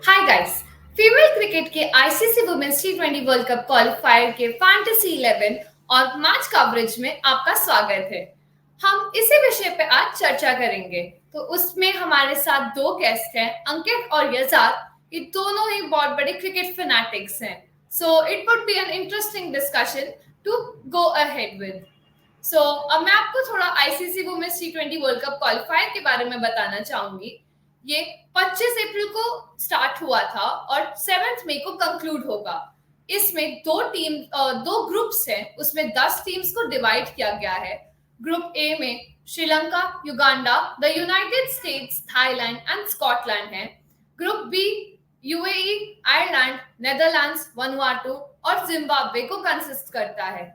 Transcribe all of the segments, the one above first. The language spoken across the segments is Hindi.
Hi guys. फीमेल क्रिकेट के आईसीसी वुमेन्स टी20 वर्ल्ड कप क्वालिफायर के फैंटेसी 11 और मैच कवरेज में आपका स्वागत है। हम इसी विषय पे आज चर्चा करेंगे। तो उसमें हमारे साथ दो गेस्ट हैं, अंकित और यजाद। ये दोनों ही बहुत बड़े क्रिकेट फैनेटिक्स हैं। So it would be an interesting discussion to go ahead with. अब मैं आपको थोड़ा आईसीसी वुमेन्स टी20 वर्ल्ड कप क्वालिफायर के बारे में बताना चाहूंगी। ये 25 अप्रैल को स्टार्ट हुआ था और 7 मई को कंक्लूड होगा। इसमें दो ग्रुप्स हैं, उसमें 10 टीम्स को डिवाइड किया गया है। ग्रुप ए में Sri Lanka, Uganda, the United States, Thailand and Scotland है। Group B UAE, Ireland, Netherlands, Vanuatu और जिम्बाब्वे को कंसिस्ट करता है।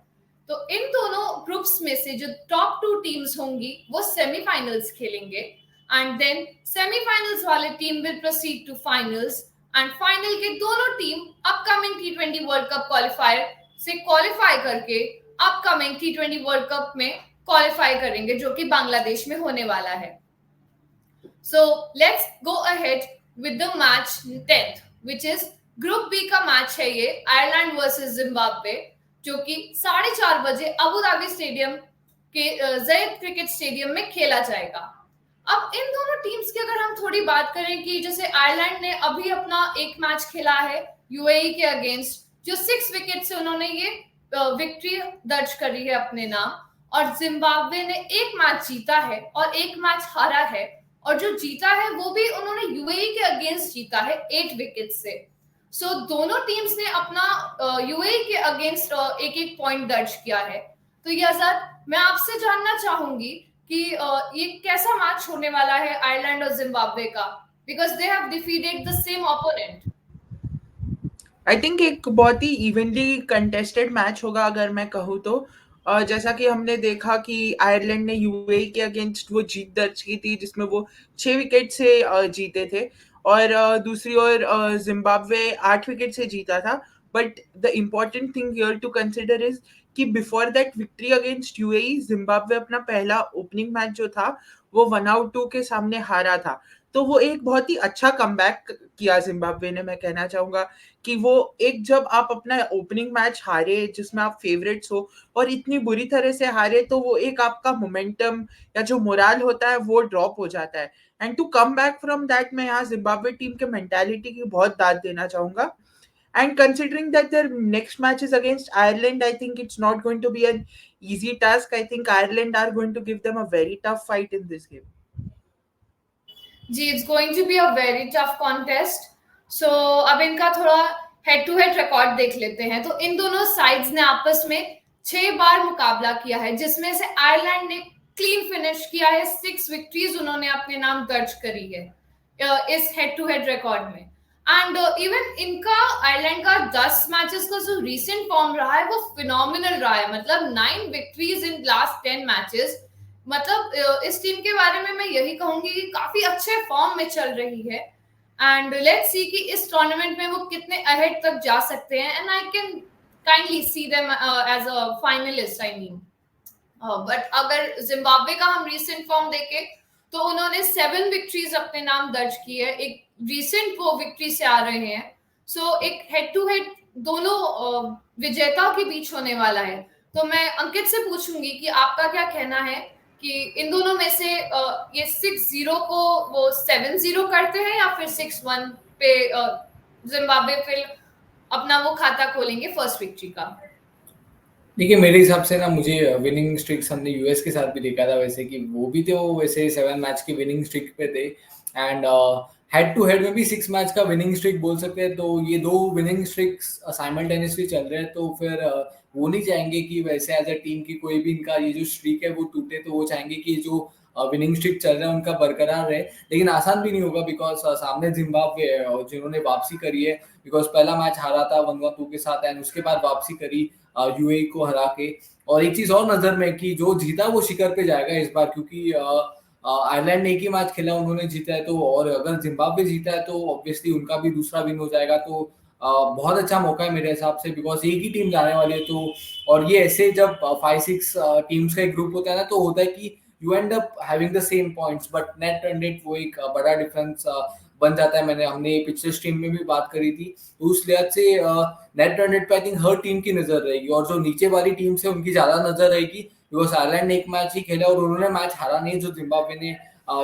तो इन दोनों ग्रुप्स में से जो टॉप 2 टीम्स होंगी वो सेमीफाइनल्स खेलेंगे एंड देन सेमीफाइनल्स वाले team will proceed to finals and final के दोनों टीम अपकमिंग टी20 वर्ल्ड कप क्वालिफायर से क्वालिफाई करके अपकमिंग टी20 वर्ल्ड कप में क्वालिफाई करेंगे, जो कि बांग्लादेश में होने वाला है। So let's go ahead with the match 10th, which is group B का मैच है। ये आयरलैंड वर्सेस जिम्बाब्वे, जो कि 4:30 बजे अबू धाबी स्टेडियम के ज़ैद क्रिकेट स्टेडियम में खेला जाएगा। अब इन दोनों टीम्स की अगर हम थोड़ी बात करें कि जैसे आयरलैंड ने अभी अपना एक मैच खेला है यूएई के अगेंस्ट, जो 6 विकेट से उन्होंने ये विक्ट्री दर्ज करी है अपने नाम, और जिम्बाब्वे ने एक मैच जीता है और एक मैच हारा है, और जो जीता है वो भी उन्होंने यूएई के अगेंस्ट जीता है 8 विकेट से। सो दोनों टीम्स ने अपना यूएई के अगेंस्ट एक एक पॉइंट दर्ज किया है। तो यज़ाद, मैं आपसे जानना चाहूंगी कि ये कैसा मैच होने वाला है आयरलैंड और जिम्बाब्वे का, because they have defeated the same opponent. I think एक बहुत ही इवनली कंटेस्टेड मैच होगा अगर मैं कहूँ तो। जैसा कि हमने देखा कि आयरलैंड ने यूएई के अगेंस्ट वो जीत दर्ज की थी जिसमें वो 6 विकेट से जीते थे, और दूसरी ओर जिम्बाब्वे 8 विकेट से जीता था। But the important thing here to consider is कि before that victory against UAE, Zimbabwe अपना पहला ओपनिंग मैच जो था वो 1-2 के सामने हारा था। तो वो एक बहुत ही अच्छा कमबैक किया जिम्बाब्वे ने। मैं कहना चाहूंगा कि वो एक, जब आप अपना ओपनिंग मैच हारे जिसमें आप फेवरेट्स हो और इतनी बुरी तरह से हारे, तो वो एक आपका मोमेंटम या जो मोराल होता है वो ड्रॉप हो जाता है। And to come back from that, मैं यहाँ जिम्बाब्वे टीम के मेंटालिटी की बहुत दाद देना चाहूंगा। And considering that their next match is against Ireland, I think it's not going to be an easy task. I think Ireland are going to give them a very tough fight in this game. जी, it's going to be a very tough contest. So अब इनका थोड़ा हेड टू हेड रिकॉर्ड देख लेते हैं। तो इन दोनों साइड्स ने आपस में 6 बार मुकाबला किया है, जिसमें से आयरलैंड ने क्लीन फिनिश किया है। 6 विक्ट्रीज उन्होंने अपने नाम दर्ज करी है इस हेड टू हेड रिकॉर्ड में। एंड इवन इनका आयरलैंड का 10 मैचेस का जो रीसेंट फॉर्म रहा है वो फिनोमिनल रहा है, मतलब 9 विक्ट्रीज इन लास्ट 10 मैचेस। मतलब इस टीम के बारे में मैं यही कहूंगी कि काफी अच्छे फॉर्म में चल रही है। एंड लेट्स सी कि इस टूर्नामेंट में वो कितने अहेड तक जा सकते हैं, and I can kindly see them as a finalist, I mean. But अगर जिम्बाब्वे का हम रीसेंट फॉर्म देखें तो उन्होंने 7 विक्ट्रीज अपने नाम दर्ज की है, एक रीसेंट वो विक्ट्री से आ रहे हैं। सो एक हेड टू हेड दोनों विजेता के बीच होने वाला है। तो मैं अंकित से पूछूंगी कि आपका क्या कहना है कि इन दोनों में से ये 6-0 को वो 7-0 करते हैं या फिर 6-1 पे जिम्बाब्वे फिर अपना वो खाता खोलेंगे फर्स्ट विक्ट्री का। देखिए, मेरे हिसाब से ना, मुझे विनिंग स्ट्रिक्स हमने यूएस के साथ भी देखा था वैसे, कि वो भी थे, वो वैसे 7 मैच की विनिंग स्ट्रिक पे थे। एंड हेड टू हेड में भी 6 मैच का विनिंग स्ट्रिक बोल सकते हैं। तो ये 2 विनिंग स्ट्रिक्स साइमल्टेनियसली चल रहे हैं, तो फिर वो नहीं चाहेंगे कि वैसे एज अ टीम की कोई भी इनका ये जो स्ट्रीक है वो टूटे। तो वो चाहेंगे कि जो विनिंग स्ट्रिक चल रहा है उनका बरकरार रहे। लेकिन आसान भी नहीं होगा, बिकॉज सामने जिम्बाब्वे है और जिन्होंने वापसी करी है, बिकॉज पहला मैच हारा था 1-2 के साथ एंड उसके बाद वापसी करी यूएई को हरा के। और एक चीज और नजर में कि जो जीता वो शिखर पे जाएगा इस बार, क्योंकि आयरलैंड ने एक ही मैच खेला, उन्होंने जीता है। तो और अगर जिम्बाब्वे जीता है तो ऑब्वियसली उनका भी दूसरा विन हो जाएगा। तो बहुत अच्छा मौका है मेरे हिसाब से, बिकॉज एक ही टीम जाने वाली है। तो और ये ऐसे जब 5-6 टीम्स का एक ग्रुप होता है ना, तो होता है कि you and up having the same points, but net and net वो एक बड़ा डिफरेंस बन जाता है। हमने पिछले स्ट्रीम में भी बात करी थी, तो उस लिहाज से नेट रन रेट पे आई थिंक हर टीम की नजर रहेगी, और जो नीचे वाली टीम से उनकी ज्यादा नजर रहेगी, बिकॉज आयरलैंड ने एक मैच ही खेला और उन्होंने मैच हारा नहीं, जो जिम्बाब्वे ने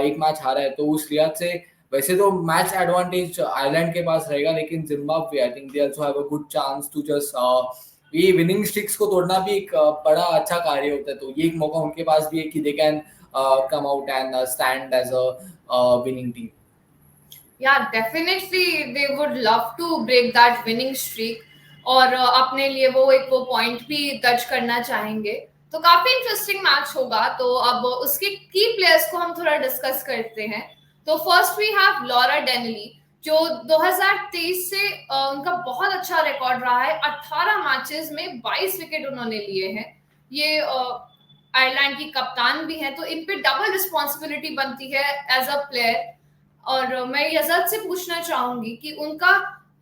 एक मैच हारा है। तो उस लिहाज से वैसे तो मैच एडवांटेज आयरलैंड के पास रहेगा, लेकिन Zimbabwe I think they also have a good chance to just ये विनिंग स्ट्रिक्स को तोड़ना भी एक बड़ा अच्छा कार्य होता है, तो ये एक मौका उनके पास भी है कि they can come out and stand as a winning team. Yeah, definitely they would love to break that winning streak और अपने लिए वो पॉइंट भी दर्ज करना चाहेंगे। तो काफी इंटरेस्टिंग मैच होगा। तो अब उसके की प्लेयर्स को हम थोड़ा डिस्कस करते हैं। तो फर्स्ट वी हैव लॉरा डेनली, जो 2023 से उनका बहुत अच्छा रिकॉर्ड रहा है। 18 मैचेस में 22 विकेट उन्होंने लिए हैं। ये आयरलैंड की कप्तान भी हैं, तो इन पे डबल रिस्पॉन्सिबिलिटी बनती है एज अ प्लेयर। और मैं यजद से पूछना चाहूंगी कि उनका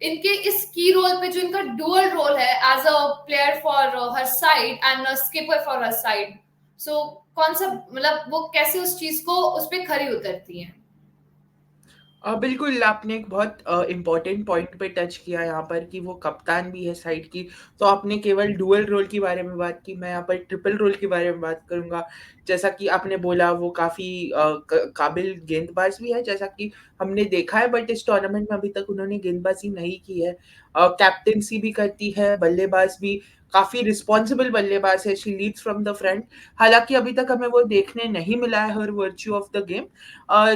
इनके इस की रोल पे जो इनका डुअल रोल है as a player for her side and skipper for her side, so कौन सा मतलब वो कैसे उस चीज को उस पे खरी उतरती हैं? बिल्कुल, आपने एक बहुत इम्पोर्टेंट पॉइंट पे टच किया यहाँ पर कि वो कप्तान भी है साइड की। तो आपने केवल डुअल रोल के बारे में बात की, मैं यहाँ पर ट्रिपल रोल के बारे में बात करूँगा। जैसा कि आपने बोला वो काफ़ी काबिल गेंदबाज भी है, जैसा कि हमने देखा है, बट इस टूर्नामेंट में अभी तक उन्होंने गेंदबाजी नहीं की है। कैप्टेंसी भी करती है, बल्लेबाज भी, काफ़ी रिस्पॉन्सिबल बल्लेबाज है, she leads from the front. हालाँकि अभी तक हमें वो देखने नहीं मिला है her virtue of the game.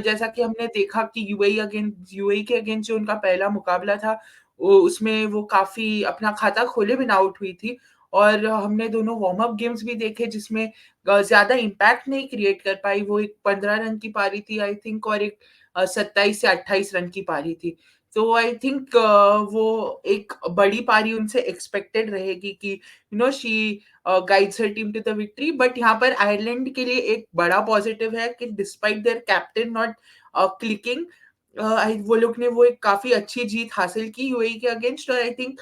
जैसा कि हमने देखा कि यूएई के अगेंस्ट जो उनका पहला मुकाबला था, उसमें वो काफ़ी अपना खाता खोले बिना आउट हुई थी, और हमने दोनों वार्म अप गेम्स भी देखे जिसमें ज़्यादा इम्पैक्ट नहीं क्रिएट कर पाई। वो एक 15 रन की पारी थी आई थिंक, और एक 27 से 28 रन की पारी थी। तो आई थिंक वो एक बड़ी पारी उनसे एक्सपेक्टेड रहेगी कि she guides her team to the victory. But यहाँ पर आयरलैंड के लिए एक बड़ा पॉजिटिव है कि despite there captain not clicking, वो लोग ने वो एक काफी अच्छी जीत हासिल की यूएई के अगेंस्ट। और I think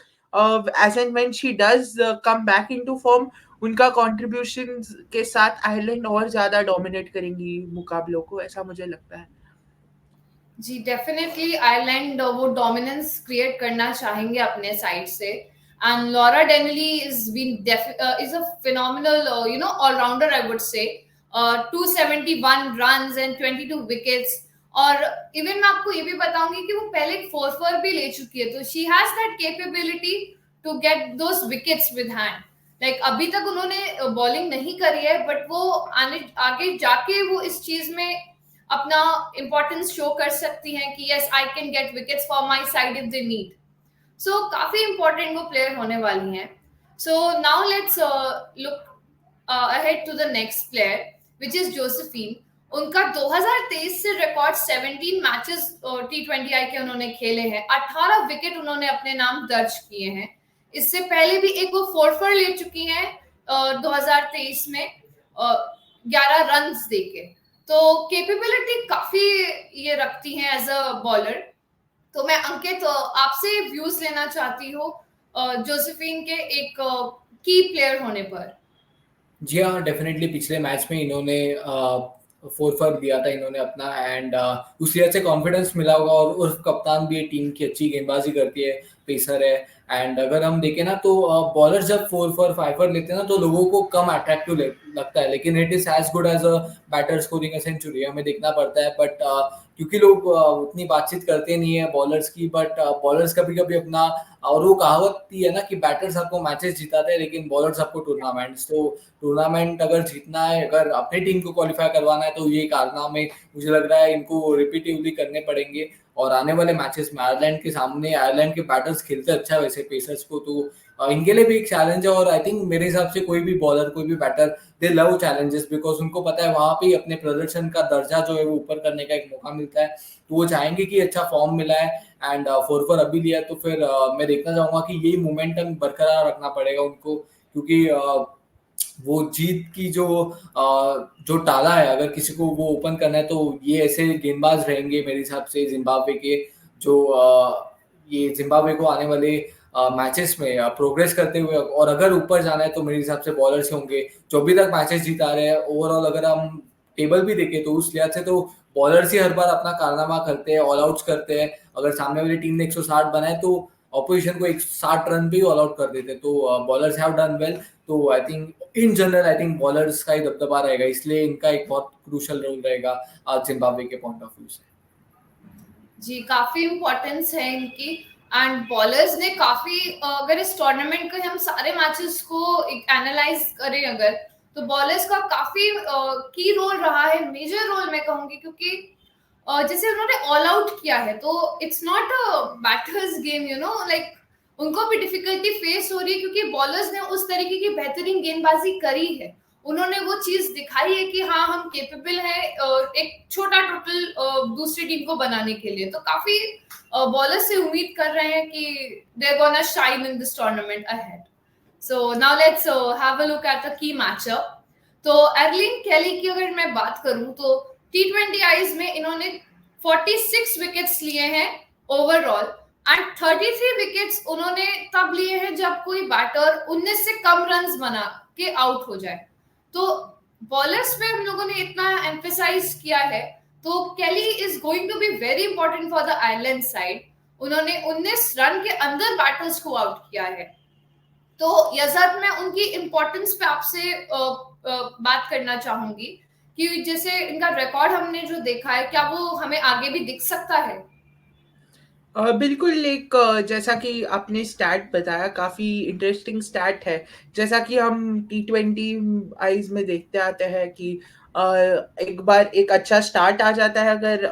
as and when she does come back into form, उनका कंट्रीब्यूशन के साथ आयरलैंड और ज्यादा डोमिनेट करेंगी मुकाबलों को, ऐसा मुझे लगता है। जी, डेफिनेटली आयरलैंड वो डोमिनेंस क्रिएट करना चाहेंगे अपने साइड से। एंड लॉरा डेनली is a phenomenal allrounder, I would say. 271 runs and 22 wickets. और इवन मैं आपको ये भी बताऊंगी कि वो पहले 4-4 भी ले चुकी है, तो she has that capability to get those wickets with hand. Like अभी तक उन्होंने बॉलिंग नहीं करी है, बट वो आगे जाके वो इस चीज में अपना इंपॉर्टेंस शो कर सकती हैं कि yes I can get wickets for my side if they need. So काफी इंपॉर्टेंट वो प्लेयर होने वाली हैं। So now let's look ahead to the next player which is Josephine. उनका 2023 से रिकॉर्ड 17 मैचेस T20I के उन्होंने खेले हैं। 18 विकेट उन्होंने अपने नाम दर्ज किए हैं। इससे पहले भी एक वो 4-4 ले चुकी हैं 2023 में 11 रन देके। तो कैपेबिलिटी काफी ये रखती हैं एज अ बॉलर। तो मैं अंकित आपसे व्यूज लेना चाहती हूँ जोसेफिन के एक की प्लेयर होने पर। जी हाँ, डेफिनेटली पिछले मैच में इन्होंने 4-4 दिया था इन्होंने अपना, एंड उस लिहाज से कॉन्फिडेंस मिला होगा। और उर्फ कप्तान भी है, टीम की अच्छी गेंदबाजी करती है, पेसर है। एंड अगर हम देखें ना तो बॉलर जब 4-4 5-4 लेते हैं ना तो लोगों को कम अट्रैक्टिव लगता है, लेकिन it is as good as a batter scoring a century, हमें देखना पड़ता है। बट क्योंकि लोग उतनी बातचीत करते नहीं है बॉलर्स की, बट बॉलर्स कभी कभी अपना, और वो कहावत ही है ना कि बैटर्स आपको मैचेस जिताते हैं लेकिन बॉलर्स आपको टूर्नामेंट्स। तो टूर्नामेंट अगर जीतना है, अगर अपनी टीम को क्वालिफाई करवाना है, तो ये कारनामे मुझे लग रहा है इनको रिपीटिवली करने पड़ेंगे। और आने वाले मैचेस में आयरलैंड के सामने, आयरलैंड के बैटर्स खेलते अच्छा वैसे पेसर्स को, तो इनके लिए भी एक चैलेंज है। और आई थिंक मेरे हिसाब से कोई भी बॉलर, कोई भी batter, they love challenges, because उनको पता है वहां पे ही अपने प्रदर्शन का दर्जा जो है वो ऊपर करने का एक मौका मिलता है। तो वो चाहेंगे कि अच्छा फॉर्म मिला है, एंड 4-4 अभी लिया, तो फिर मैं देखना चाहूंगा कि यही मोमेंटम बरकरार रखना पड़ेगा उनको, क्योंकि वो जीत की जो ताला है, अगर किसी को वो ओपन करना है, तो ये ऐसे गेंदबाज रहेंगे मेरे हिसाब से जिम्बाब्वे के, जो ये जिम्बाब्वे को आने वाले मैचेस में प्रोग्रेस करते हुए, और अगर ऊपर जाना है तो मेरे हिसाब से बॉलर्स होंगे जो अभी तक मैचेस जीता रहे हैं। ओवरऑल अगर हम टेबल भी देखें तो उस लिहाज से तो बॉलर्स ही हर बार अपना कारनामा करते हैं, ऑल आउट्स करते हैं। अगर सामने वाली टीम ने 160 बनाए तो ऑपोजिशन को 160 रन पे ही ऑल आउट कर देते हैं। तो बॉलर्स हैव डन वेल। तो I think in general I think bowlers का ही दबदबा रहेगा, इसलिए इनका एक बहुत क्रूशल रोल रहेगा जिम्बाब्वे के पॉइंट ऑफ व्यू से। जी, काफी इम्पोर्टेंस है इनकी। एंड बॉलर्स ने काफी अगर इस टूर्नामेंट के हम सारे मैचेस को एनालाइज करें अगर, तो बॉलर्स का काफी की रोल रहा है, मेजर रोल मैं कहूंगी, क्योंकि जैसे उन्होंने ऑल आउट किया है तो it's not a batters game, you know, like उनको भी डिफिकल्टी फेस हो रही है क्योंकि बॉलर्स ने उस तरीके की बेहतरीन गेंदबाजी करी है। उन्होंने वो चीज दिखाई है कि हाँ, हम केपेबल हैं एक छोटा टोटल दूसरी टीम को बनाने के लिए। तो काफी बॉलर्स से उम्मीद कर रहे हैं कि they are gonna shine in this tournament ahead. So now let's have a look at the key matchup. तो एर्लिन केली की अगर मैं बात करूं तो T20 आईज में इन्होंने 46 विकेट्स लिए हैं ओवरऑल, एंड 33 विकेट्स उन्होंने तब लिए हैं जब कोई बैटर 19 से कम रन्स बना के आउट हो जाए। तो बॉलर्स में हम लोगों ने इतना एम्फेसाइज किया है, तो Kelly is going to be very important for the Ireland side. उन्होंने 19 रन के अंदर बैटर्स को आउट किया है। तो यजद, मैं उनकी इम्पोर्टेंस पे आपसे बात करना चाहूंगी कि जैसे इनका रिकॉर्ड हमने जो देखा है, क्या वो हमें आगे भी दिख सकता है? बिल्कुल, एक जैसा कि आपने स्टैट बताया, काफ़ी इंटरेस्टिंग स्टैट है। जैसा कि हम T20 आईज में देखते आते हैं कि एक बार एक अच्छा स्टार्ट आ जाता है अगर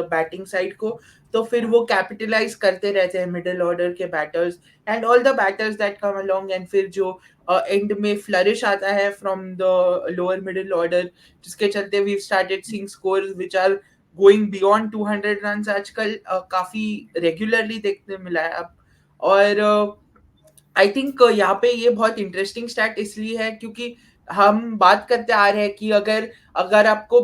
बैटिंग साइड को, तो फिर वो कैपिटलाइज करते रहते हैं मिडिल ऑर्डर के batters and all the batters that come along, and फिर जो एंड में फ्लरिश आता है from the lower middle order, जिसके चलते we started seeing scores which are going beyond 200 run आजकल काफी रेगुलरली देखने मिला है अब। और आई थिंक यहाँ पे ये बहुत इंटरेस्टिंग स्टैट इसलिए है क्योंकि हम बात करते आ रहे हैं कि अगर अगर आपको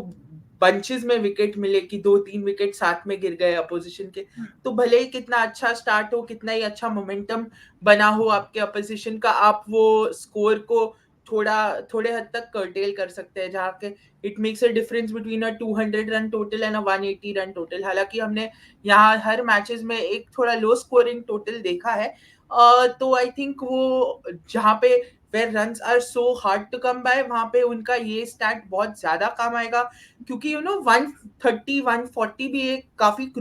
बंचेस में विकेट मिले कि 2-3 विकेट साथ में गिर गए अपोजिशन के, तो भले ही कितना अच्छा स्टार्ट हो, कितना ही अच्छा मोमेंटम बना हो आपके अपोजिशन का, आप वो स्कोर को थोड़े हद तक कर्टेल कर सकते हैं, जहाँ के it makes a difference between a 200 run total and a 180 run total. हालांकि हमने यहाँ हर मैचेस में एक थोड़ा लो स्कोरिंग टोटल देखा है, तो आई थिंक वो जहाँ पे where runs are so hard to come by, वहाँ पे उनका ये स्टैट बहुत ज्यादा काम आएगा, क्योंकि 130 140 भी एक काफी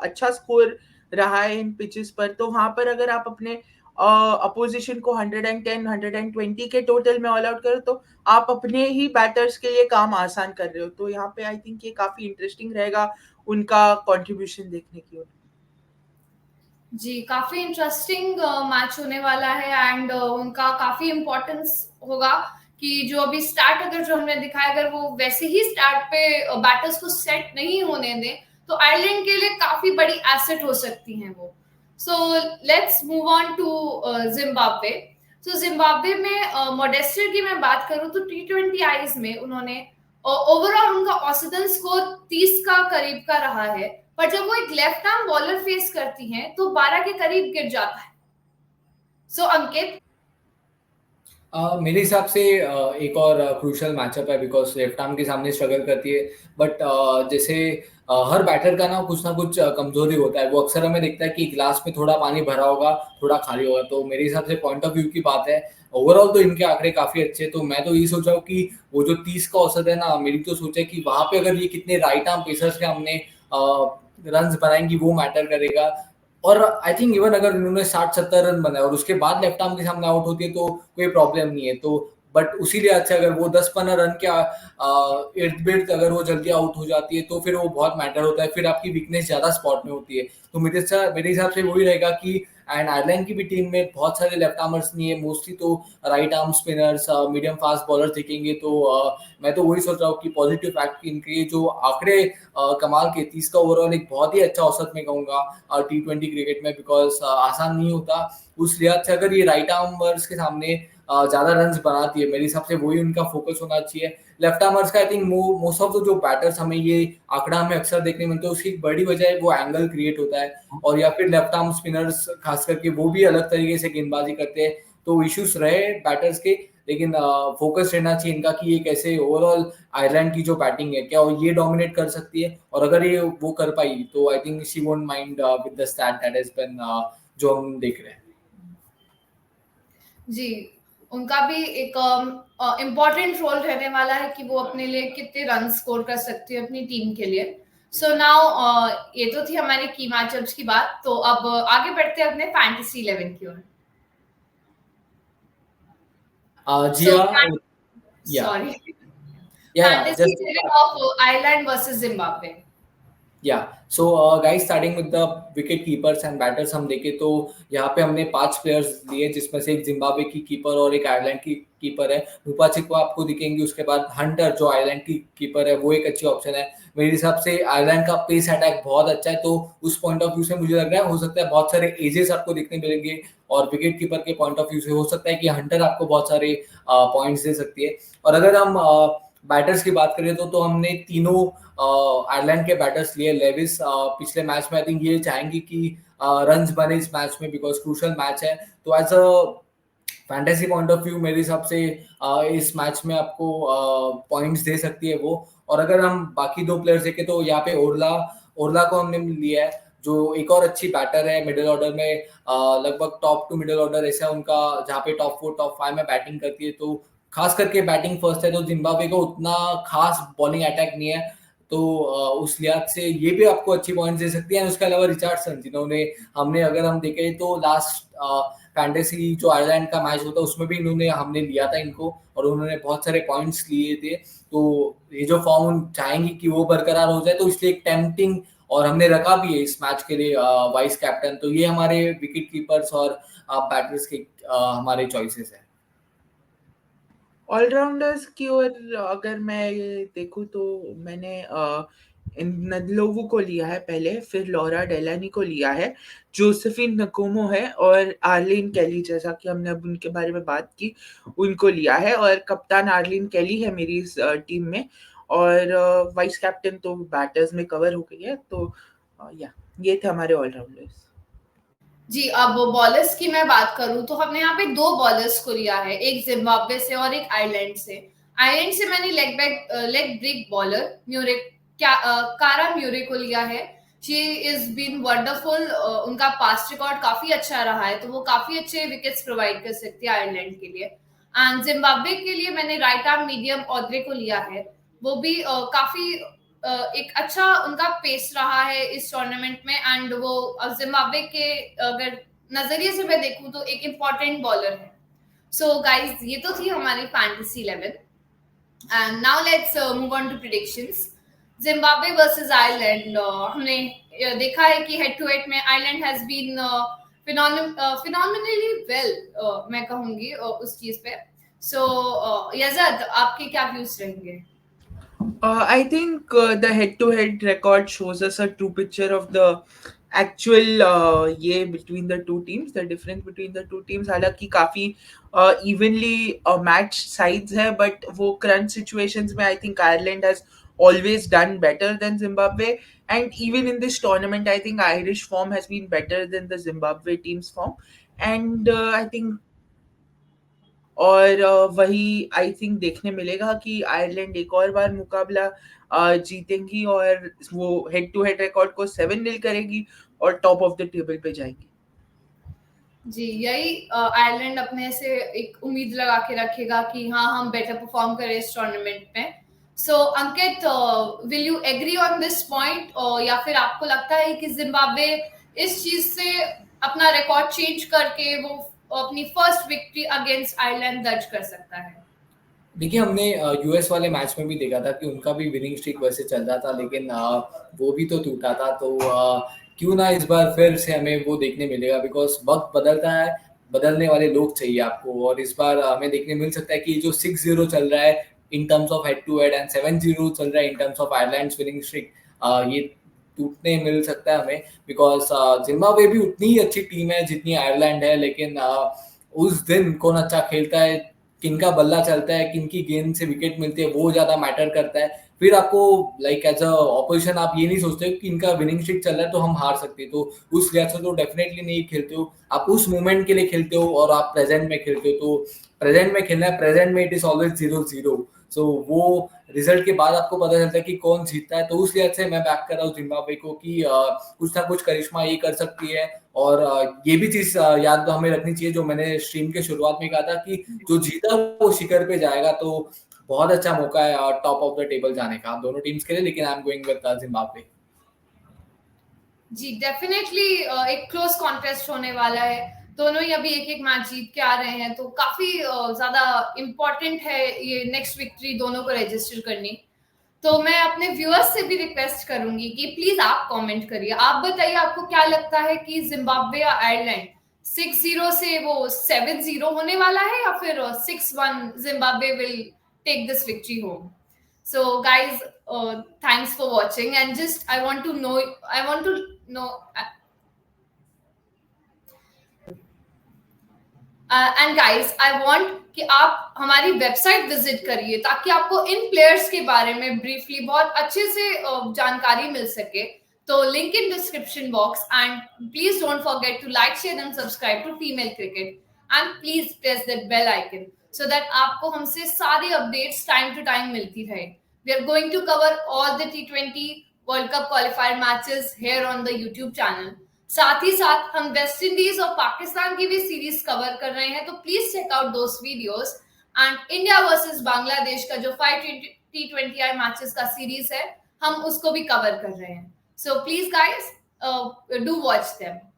अच्छा स्कोर रहा है इन पिचेस पर। तो वहां पर अगर आप अपने अपोजिशन को 110 120 के टोटल में ऑल आउट करो, तो आप अपने ही बैटर्स के लिए काम आसान कर रहे हो। तो यहाँ पे आई थिंक ये काफी इंटरेस्टिंग रहेगा उनका कंट्रीब्यूशन देखने की। जी, काफी इंटरेस्टिंग मैच होने वाला है एंड उनका काफी इम्पोर्टेंस होगा कि जो अभी स्टार्ट अगर जो हमने दिखाया, अगर वो वैसे ही स्टार्ट पे बैटर्स को सेट नहीं होने दें तो आयरलैंड के लिए काफी बड़ी एसेट हो सकती हैं वो। So let's move on to Zimbabwe. तो जिम्बाब्वे में मोडेस्टर की मैं बात करूं तो T20 आईज में उन्होंने ओवरऑल उनका औसतन स्कोर 30 का करीब का रहा है, पर जब वो एक लेफ्ट आर्म बॉलर फेस करती हैं तो 12 के करीब गिर जाता है। सो अंकित, मेरे हिसाब से एक और क्रूशल मैचअप है बिकॉज लेफ्ट आर्म के सामने स्ट्रगल करती है। बट जैसे हर बैटर का ना कुछ कमजोरी होता है। वो अक्सर हमें दिखता है कि गिलास में थोड़ा पानी भरा होगा, थोड़ा खाली होगा। तो मेरे हिसाब से पॉइंट ऑफ व्यू की बात है, ओवरऑल तो इनके आंकड़े काफी अच्छे। तो मैं तो यही सोच रहा हूँ कि वो जो 30 का औसत है ना, मेरी तो सोच है कि वहां पे अगर ये कितने राइट आर्म पेसर्स के हमने रन बनाएंगी वो मैटर करेगा। और आई थिंक इवन अगर उन्होंने 60-70 रन बनाए और उसके बाद लेफ्ट आर्म के सामने आउट होती है तो कोई प्रॉब्लम नहीं है। तो बट उसी लिहाज से अगर वो 10-15 रन के इर्द गिर्द अगर वो जल्दी आउट हो जाती है तो फिर वो बहुत मैटर होता है, फिर आपकी वीकनेस ज्यादा स्पॉट में होती है। तो मेरे हिसाब से वही रहेगा कि एंड आयरलैंड की भी टीम में बहुत सारे लेफ्ट आर्मर्स नहीं है, मोस्टली तो right arm spinners, medium fast bowler दिखेंगे। तो मैं तो वही सोच रहा हूँ कि पॉजिटिव फैक्ट इनके जो आंकड़े कमाल के 30 का ओवरऑल एक बहुत ही अच्छा औसत में कहूंगा T20 क्रिकेट में, बिकॉज आसान नहीं होता। उस लिहाज से अगर ये राइट आर्मर्स के सामने ज्यादा रन बनाती है, मेरे हिसाब से वही उनका फोकस होना चाहिए। लेफ्ट आर्मर्स का I think most of the जो बैटर्स हमें ये आंकड़ा हमें अक्सर देखने मिलता है, उसकी एक बड़ी वजह है वो एंगल क्रिएट होता है, और या फिर लेफ्ट आर्म स्पिनर्स खास करके वो भी अलग तरीके से गेंदबाजी करते हैं। तो इश्यूज रहे बैटर्स के, लेकिन फोकस रहना चाहिए इनका कि ये कैसे ओवरऑल आयरलैंड की जो बैटिंग है क्या ये डोमिनेट कर सकती है, और अगर ये वो कर पाई तो I think she won't mind with the stat that has been जो हम देख रहे हैं। जी, उनका भी एक इम्पोर्टेंट रोल रहने वाला है कि वो अपने लिए कितने रन स्कोर कर सकती है अपनी टीम के लिए। सो नाउ ये तो थी हमारी की मैचअप्स की बात, तो अब आगे बढ़ते हैं अपने फैंटेसी 11 की ओर। जी सो हाँ, yeah sorry, yeah fantasy just 11 of Ireland versus Zimbabwe. Yeah so guys, starting with the wicket keepers and batters हम देखें तो यहाँ पे हमने 5 प्लेयर्स लिए, जिसमें से एक जिम्बाब्वे की कीपर और एक आयरलैंड की कीपर है। नुपाचिक को आपको दिखेंगे, उसके बाद हंटर जो आयरलैंड की कीपर है वो एक अच्छी ऑप्शन है। मेरे हिसाब से आयरलैंड का पेस अटैक बहुत अच्छा है, तो उस पॉइंट ऑफ व्यू से मुझे लग रहा है हो सकता है बहुत सारे एजेस आपको देखने मिलेंगे, और विकेट कीपर के पॉइंट ऑफ व्यू से हो सकता है कि हंटर आपको बहुत सारे पॉइंट्स दे सकती है। और अगर हम बैटर्स की बात करें तो हमने तीनों आयरलैंड के बैटर्स लिए। लेविस पिछले मैच में आई थिंक ये चाहेंगे कि रन्स बने इस मैच में, बिकॉज क्रूशल मैच है। तो as a fantasy point of view मेरे हिसाब से इस मैच में आपको पॉइंट्स दे सकती है वो। और अगर हम बाकी 2 प्लेयर्स देखें तो यहाँ पे ओरला ओरला को हमने लिया है, जो एक और अच्छी बैटर है मिडिल ऑर्डर में, लगभग टॉप 2 मिडिल ऑर्डर ऐसा उनका, जहाँ पे टॉप 4 टॉप 5 में बैटिंग करती है। तो खास करके बैटिंग फर्स्ट है, तो जिम्बाब्वे को उतना खास बॉलिंग अटैक नहीं है, तो उस लिहाज से ये भी आपको अच्छी पॉइंट्स दे सकती है। उसके अलावा रिचर्डसन, जिन्होंने हमने अगर हम देखें तो लास्ट फैंटेसी जो आयरलैंड का मैच होता है उसमें भी हमने लिया था इनको, और उन्होंने बहुत सारे पॉइंट्स लिए थे। तो ये जो फॉर्म चाहेंगे कि वो बरकरार हो जाए, तो इसलिए एक टेम्पटिंग, और हमने रखा भी है इस मैच के लिए वाइस कैप्टन। तो ये हमारे विकेट कीपर्स और बैटर्स के हमारे चॉइसेस है। ऑलराउंडर्स की ओर अगर मैं ये देखूँ तो मैंने इन नदलोवू को लिया है पहले, फिर लॉरा डेलानी को लिया है, जोसेफिन नकोमो है, और आर्लिन कैली, जैसा कि हमने अब उनके बारे में बात की, उनको लिया है। और कप्तान आर्लिन कैली है मेरी इस टीम में, और वाइस कैप्टन तो बैटर्स में कवर हो गई है। तो या ये थे हमारे ऑलराउंडर्स। जी, अब बॉलर्स की मैं बात करूं तो हमने यहाँ पे 2 बॉलर्स को लिया है, एक जिम्बाब्वे से और एक आयरलैंड से। आयरलैंड से मैंने लेग ब्रेक बॉलर कारा म्यूरे को लिया है। शी इज बीन वंडरफुल, उनका पास्ट रिकॉर्ड काफी अच्छा रहा है, तो वो काफी अच्छे विकेट्स प्रोवाइड कर सकती है आयरलैंड के लिए। एंड जिम्बाब्वे के लिए मैंने राइट आर्म मीडियम ऑद्रे को लिया है। वो भी काफी एक अच्छा उनका पेस रहा है इस टूर्नामेंट में, एंड वो जिम्बाब्वे के अगर नजरिए से मैं देखूं तो एक इम्पोर्टेंट बॉलर है। सो गाइस, ये तो थी हमारी fantasy 11, and now let's move on to predictions. Zimbabwe versus Ireland, हमने देखा है कि हेड टू हेड में Ireland has been phenomenally well, मैं कहूंगी उस चीज पे। सो यज़द, आपके क्या व्यूज रहेंगे? I think the head-to-head record shows us a true picture of the actual ये between the two teams, the difference between the two teams. हालांकि काफी evenly matched sides है, but वो crunch situations में I think Ireland has always done better than Zimbabwe, and even in this tournament I think Irish form has been better than the Zimbabwe team's form, and I think और वही आई थिंक देखने मिलेगा कि आयरलैंड एक और बार मुकाबला जीतेंगी, और वो हेड टू हेड रिकॉर्ड को 7-0 करेगी और टॉप ऑफ द टेबल पे जाएगी। जी, यही आयरलैंड अपने से एक उम्मीद लगा के रखेगा कि हाँ, हम बेटर परफॉर्म करें इस टूर्नामेंट में। So Ankit, will you agree on this point, या फिर आपको लगता है कि जिम्बाब्वे इस चीज से अपना रिकॉर्ड चेंज करके वो अपनी फर्स्ट विक्ट्री अगेंस्ट आयरलैंड दर्ज कर सकता है? देखिए, हमने यूएस वाले मैच में भी देखा था कि उनका भी विनिंग स्ट्रीक वैसे चल रहा था, लेकिन वो भी तो टूटा था। तो क्यों ना इस बार फिर से हमें वो देखने मिलेगा, बिकॉज वक्त बदलता है, बदलने वाले लोग चाहिए आपको। और इस बार हमें देखने मिल सकता है कि जो 6-0 चल रहा है in terms of head to head, and 7-0 चल रहा है in terms of Ireland's winning streak, ये टूटने मिल सकता है हमें। बिकॉज जिम्बाब्वे भी उतनी ही अच्छी टीम है जितनी आयरलैंड है, लेकिन उस दिन कौन अच्छा खेलता है, किनका बल्ला चलता है, किनकी गेंद से विकेट मिलती है, वो ज्यादा मैटर करता है। फिर आपको लाइक एज अ ऑपोजिशन आप ये नहीं सोचते कि इनका विनिंग स्ट्रिक चल रहा है तो हम हार सकते हैं, तो उस लिहाज से तो डेफिनेटली नहीं खेलते हो, आप उस मोमेंट के लिए खेलते हो और आप प्रेजेंट में खेलते हो, तो प्रेजेंट में खेलना है, प्रेजेंट में इट इज ऑलवेज 0-0, सो वो रिजल्ट के बाद आपको पता चलता है कि कौन जीतता है, तो उस लिहाज से मैं बैक कर रहा हूँ जिम्बाब्वे को कि कुछ ना कुछ करिश्मा ये कर सकती है, और ये भी चीज याद हमें रखनी चाहिए जो मैंने स्ट्रीम के शुरुआत में कहा था कि जो जीता वो शिखर पे जाएगा, तो बहुत अच्छा मौका है टॉप ऑफ द टेबल जाने का दोनों टीम्स के लिए, लेकिन I am going with Zimbabwe. जी डेफिनेटली एक क्लोज कॉन्टेस्ट होने वाला है, दोनों ही अभी एक एक मैच जीत के आ रहे हैं, तो काफी ज्यादा इम्पोर्टेंट है ये नेक्स्ट विक्ट्री दोनों को रजिस्टर करनी। तो मैं अपने व्यूअर्स से भी रिक्वेस्ट करूंगी कि प्लीज आप कमेंट करिए, आप बताइए आपको क्या लगता है कि जिम्बाब्वे या आयरलैंड 6-0 से वो 7-0 होने वाला है या फिर 6-1 Zimbabwe will take this victory home. So guys, thanks for watching, and just I want to know and guys I want कि आप हमारी वेबसाइट विजिट करिए ताकि आपको इन प्लेयर्स के बारे में ब्रीफली बहुत अच्छे से जानकारी मिल सके। तो link in description box, and please don't forget to like share and subscribe to female cricket, and please press that bell icon so that आपको हमसे सारी अपडेट्स टाइम टू टाइम मिलती रहे। We are going to cover all the T20 world cup qualifier matches here on the YouTube channel. साथ ही साथ हम वेस्ट इंडीज और पाकिस्तान की भी सीरीज कवर कर रहे हैं, तो please check out those videos. And India versus Bangladesh का जो 5 T20I मैचेस का सीरीज है, हम उसको भी कवर कर रहे हैं। So please guys do watch them.